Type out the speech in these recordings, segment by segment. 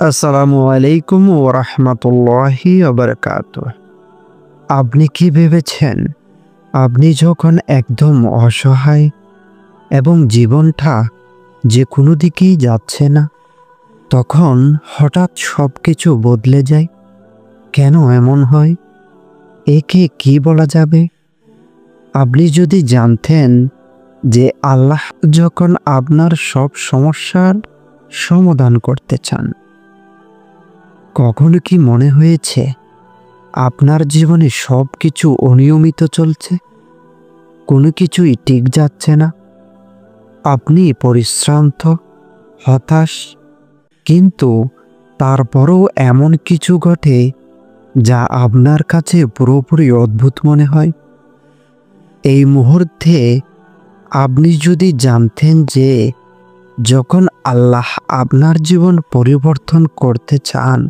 আসসালামু আলাইকুম ওয়া রাহমাতুল্লাহি ওয়া বারাকাতুহু। আপনি কি ভেবেছেন আপনি যখন একদম অসহায় এবং জীবনটা যে কোনো দিকেই যাচ্ছে না, তখন হঠাৎ সবকিছু বদলে যায়? কেন এমন হয়? একে কি বলা যাবে? আপনি যদি জানতেন যে আল্লাহ যখন আপনার সব সমস্যার সমাধান করতে চান, কখনো কি মনে হয়েছে আপনার জীবনে সব কিছু অনিয়মিত চলছে, কোনো কিছুই ঠিক যাচ্ছে না, আপনি পরিশ্রান্ত, হতাশ, কিন্তু তারপরও এমন কিছু ঘটে যা আপনার কাছে পুরোপুরি অদ্ভুত মনে হয়? এই মুহূর্তে আপনি যদি জানতেন যে যখন আল্লাহ আপনার জীবন পরিবর্তন করতে চান,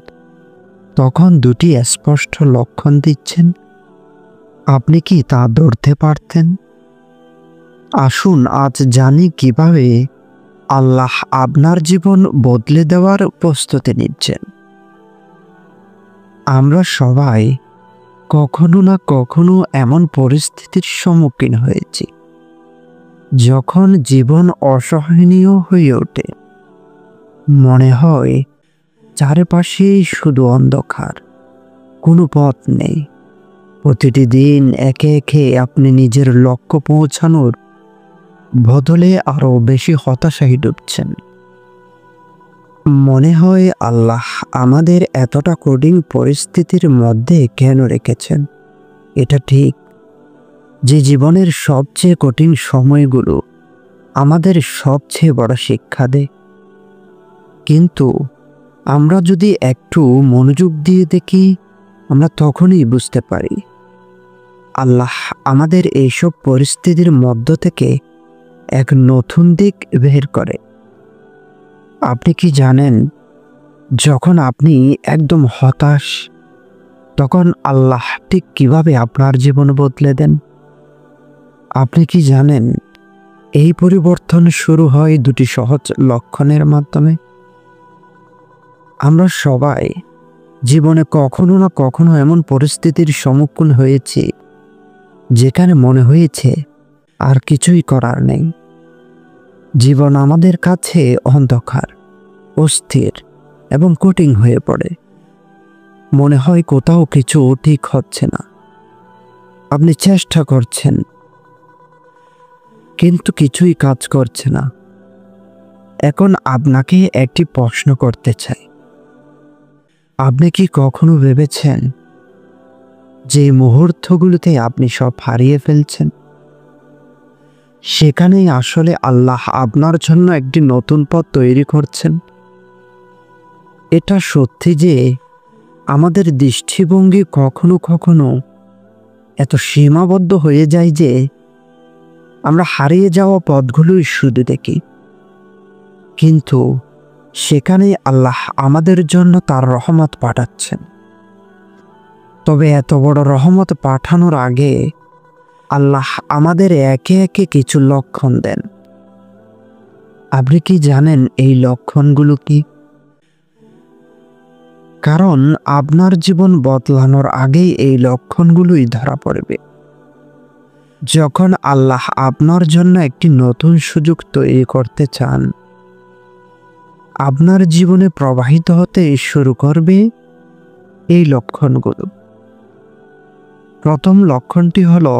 তখন দুটি স্পষ্ট লক্ষণ দিচ্ছেন, আপনি কি তা ধরতে পারতেন? আসুন আজ জানি কিভাবে আল্লাহ আপনার জীবন বদলে দেওয়ার প্রস্তুতি নিচ্ছেন। আমরা সবাই কখনো না কখনো এমন পরিস্থিতির সম্মুখীন হয়েছি যখন জীবন অসহনীয় হয়ে ওঠে। মনে হয় চারপাশেই শুধু অন্ধকার, কোনো পথ নেই। প্রতিটি দিন একে একে আপনি নিজের লক্ষ্য পৌঁছানোর বদলে আরও বেশি হতাশায় ডুবছেন। মনে হয় আল্লাহ আমাদের এতটা কঠিন পরিস্থিতির মধ্যে কেন রেখেছেন? এটা ঠিক যে জীবনের সবচেয়ে কঠিন সময়গুলো আমাদের সবচেয়ে বড় শিক্ষা দেয়। কিন্তু আমরা যদি একটু মনোযোগ দিয়ে দেখি, আমরা তখনই বুঝতে পারি আল্লাহ আমাদের এইসব পরিস্থিতির মধ্য থেকে এক নতুন দিক বের করে। আপনি কি জানেন, যখন আপনি একদম হতাশ, তখন আল্লাহ ঠিক কিভাবে আপনার জীবন বদলে দেন? আপনি কি জানেন এই পরিবর্তন শুরু হয় দুটি সহজ লক্ষণের মাধ্যমে? আমরা সবাই জীবনে কখনো না কখনো এমন পরিস্থিতির সম্মুখীন হয়েছি যেখানে মনে হয়েছে আর কিছুই করার নেই। জীবন আমাদের কাছে অন্ধকার, অস্থির এবং কঠিন হয়ে পড়ে। মনে হয় কোথাও কিছু ঠিক হচ্ছে না। আপনি চেষ্টা করছেন, কিন্তু কিছুই কাজ করছে না। এখন আপনাকে একটি প্রশ্ন করতে চাই, আপনি কি কখনো ভেবেছেন যে মুহূর্তগুলোতে আপনি সব হারিয়ে ফেলছেন, সেখানেই আসলে আল্লাহ আপনার জন্য একটি নতুন পথ তৈরি করছেন? এটা সত্যি যে আমাদের দৃষ্টিভঙ্গি কখনো কখনো এত সীমাবদ্ধ হয়ে যায় যে আমরা হারিয়ে যাওয়া পথগুলোই শুধু দেখি, কিন্তু সেখানেই আল্লাহ আমাদের জন্য তার রহমত পাঠাচ্ছেন। তবে এত বড় রহমত পাঠানোর আগে আল্লাহ আমাদের একে একে কিছু লক্ষণ দেন। আপনি কি জানেন এই লক্ষণগুলো কি? কারণ আপনার জীবন বদলানোর আগেই এই লক্ষণগুলোই ধরা পড়বে। যখন আল্লাহ আপনার জন্য একটি নতুন সুযোগ তৈরি করতে চান, আপনার জীবনে প্রবাহিত হতে শুরু করবে এই লক্ষণগুলো। প্রথম লক্ষণটি হলো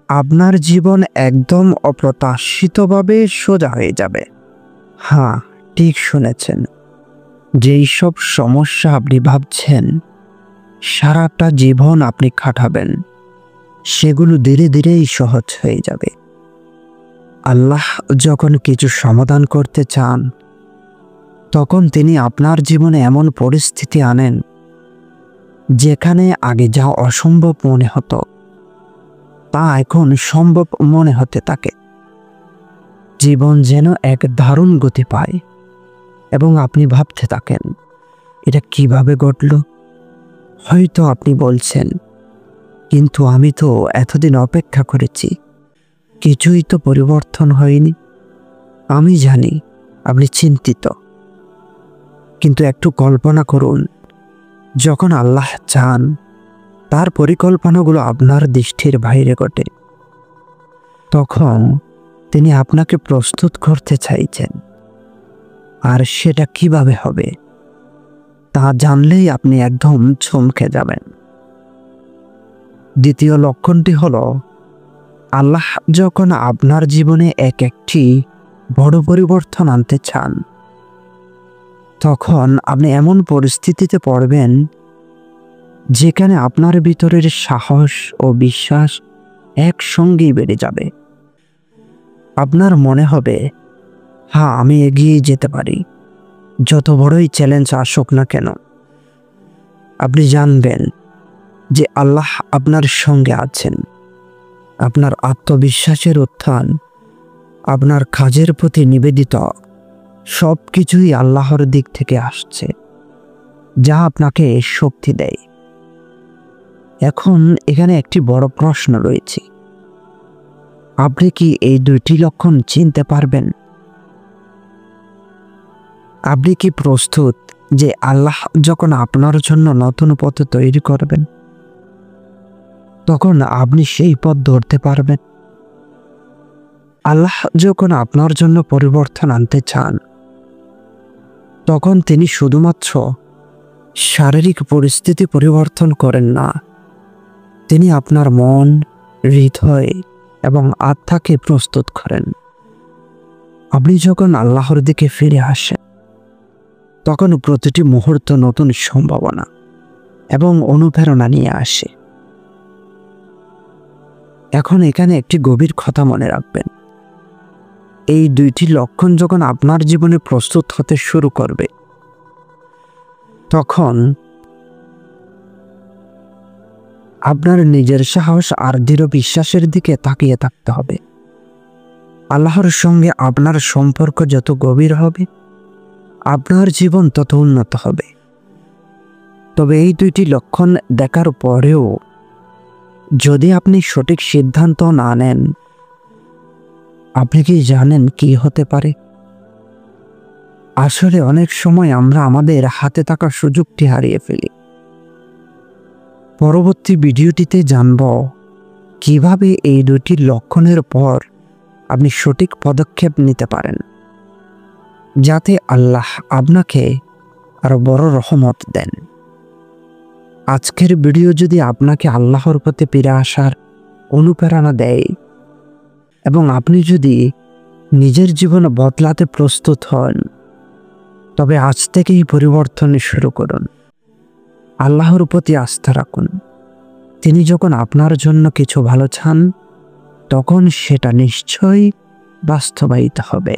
আপনার জীবন একদম অপ্রত্যাশিতভাবে সোজা হয়ে যাবে। হ্যাঁ, ঠিক শুনেছেন। যেই সব সমস্যা আপনি ভাবছেন সারাটা জীবন আপনি খাটাবেন, সেগুলো ধীরে ধীরেই সহজ হয়ে যাবে। আল্লাহ যখন কিছু সমাধান করতে চান, তখন তিনি আপনার জীবনে এমন পরিস্থিতি আনেন যেখানে আগে যা অসম্ভব মনে হতো তা এখন সম্ভব মনে হতে থাকে। জীবন যেন এক দারুণ গতি পায় এবং আপনি ভাবতে থাকেন, এটা কিভাবে ঘটল? হয়তো আপনি বলছেন, কিন্তু আমি তো এতদিন অপেক্ষা করেছি, কিছুই তো পরিবর্তন হয়নি। আমি জানি আপনি চিন্তিত, কিন্তু একটু কল্পনা করুন, যখন আল্লাহ চান তার পরিকল্পনাগুলো আপনার দৃষ্টির বাইরে ঘটে, তখন তিনি আপনাকে প্রস্তুত করতে চাইছেন। আর সেটা কিভাবে হবে তা জানলেই আপনি একদম চমকে যাবেন। দ্বিতীয় লক্ষণটি হলো, আল্লাহ যখন আপনার জীবনে একটি বড় পরিবর্তন আনতে চান, তখন আপনি এমন পরিস্থিতিতে পড়বেন যেখানে আপনার ভিতরের সাহস ও বিশ্বাস একসঙ্গেই বেড়ে যাবে। আপনার মনে হবে, হ্যাঁ, আমি এগিয়ে যেতে পারি, যত বড়ই চ্যালেঞ্জ আসুক না কেন। আপনি জানবেন যে আল্লাহ আপনার সঙ্গে আছেন। আপনার আত্মবিশ্বাসের উত্থান, আপনার কাজের প্রতি নিবেদিত, সব কিছুই আল্লাহর দিক থেকে আসছে, যা আপনাকে শক্তি দেয়। এখন এখানে একটি বড় প্রশ্ন রয়েছে, আপনি কি এই দুইটি লক্ষণ চিনতে পারবেন? আপনি কি প্রস্তুত যে আল্লাহ যখন আপনার জন্য নতুন পথ তৈরি করবেন, তখন আপনি সেই পথ ধরতে পারবেন? আল্লাহ যখন আপনার জন্য পরিবর্তন আনতে চান, তখন তিনি শুধুমাত্র শারীরিক পরিস্থিতি পরিবর্তন করেন না, তিনি আপনার মন, হৃদয় এবং আত্মাকে প্রস্তুত করেন। আপনি যখন আল্লাহর দিকে ফিরে আসেন, তখন প্রতিটি মুহূর্ত নতুন সম্ভাবনা এবং অনুপ্রেরণা নিয়ে আসে। এখন এখানে একটি গভীর কথা মনে রাখবেন, এই দুইটি লক্ষণ যখন আপনার জীবনে প্রস্তুত হতে শুরু করবে, তখন আপনার নিজের সাহস আর দৃঢ় বিশ্বাসের দিকে তাকিয়ে থাকতে হবে। আল্লাহর সঙ্গে আপনার সম্পর্ক যত গভীর হবে, আপনার জীবন তত উন্নত হবে। তবে এই দুইটি লক্ষণ দেখার পরেও যদি আপনি সঠিক সিদ্ধান্ত না নেন, আপনি কি জানেন কি হতে পারে? আসলে অনেক সময় আমরা আমাদের হাতে থাকা সুযোগটি হারিয়ে ফেলি। পরবর্তী ভিডিওটিতে জানব কিভাবে এই দুটি লক্ষণের পর আপনি সঠিক পদক্ষেপ নিতে পারেন, যাতে আল্লাহ আপনাকে আরো বড় রহমত দেন। আজকের ভিডিও যদি আপনাকে আল্লাহর পথে ফিরে আসার অনুপ্রেরণা দেয় এবং আপনি যদি নিজের জীবন বদলাতে প্রস্তুত হন, তবে আজ থেকেই পরিবর্তন শুরু করুন। আল্লাহর প্রতি আস্থা রাখুন। তিনি যখন আপনার জন্য কিছু ভালো চান, তখন সেটা নিশ্চয়ই বাস্তবায়িত হবে।